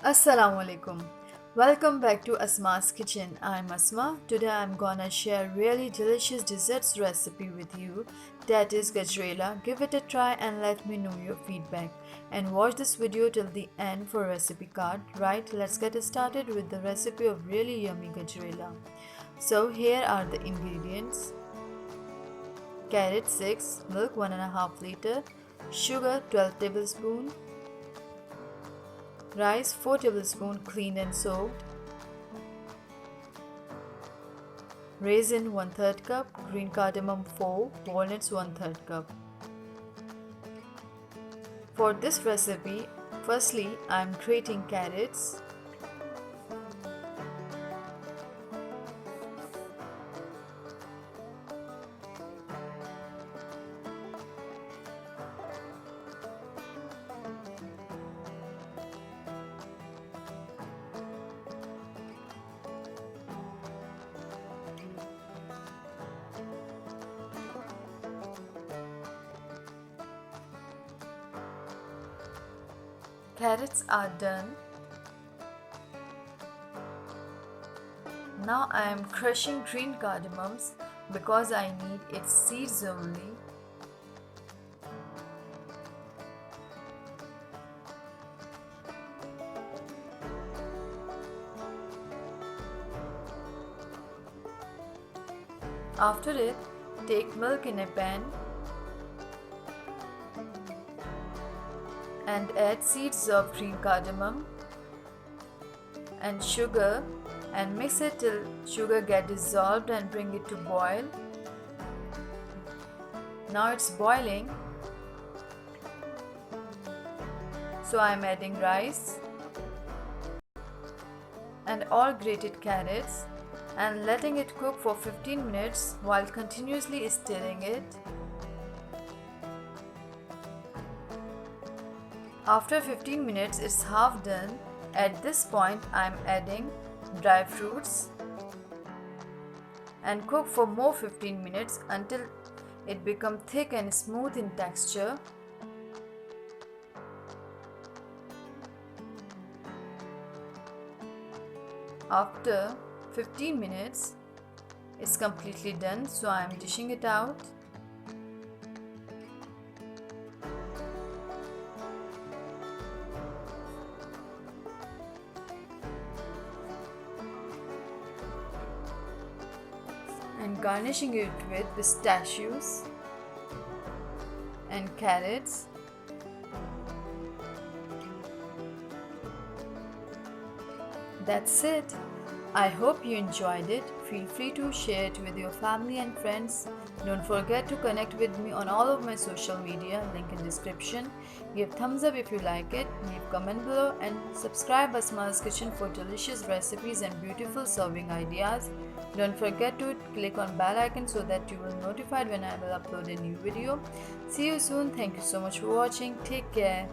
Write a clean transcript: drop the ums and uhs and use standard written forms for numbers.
Assalamu alaikum. Welcome back to Asma'zs kitchen. I'm Asma. Today I'm gonna share really delicious desserts recipe with you, that is Gajrela. Give it a try and let me know your feedback. And watch this video till the end for recipe card. Right, let's get started with the recipe of really yummy Gajrela. So here are the ingredients. Carrot 6, milk 1.5 liter, sugar 12 tablespoons, rice 4 tablespoons cleaned and soaked, raisin 1/3 cup, green cardamom 4, walnuts 1/3 cup. For this recipe, firstly I am grating carrots. Carrots are done. Now I am crushing green cardamoms because I need its seeds only. After it, take milk in a pan and add seeds of green cardamom and sugar and mix it till sugar get dissolved and bring it to boil. Now it's boiling, so I am adding rice and all grated carrots and letting it cook for 15 minutes while continuously stirring it. After 15 minutes it's half done. At this point I am adding dry fruits and cook for more 15 minutes until it becomes thick and smooth in texture. After 15 minutes it's completely done, so I am dishing it out. And garnishing it with pistachios and carrots. That's it. I hope you enjoyed it. Feel free to share it with your family and friends. Don't forget to connect with me on all of my social media, link in description. Give thumbs up if you like it, leave comment below and subscribe Asma'zs Kitchen for delicious recipes and beautiful serving ideas. Don't forget to click on bell icon so that you will be notified when I will upload a new video. See you soon. Thank you so much for watching. Take care.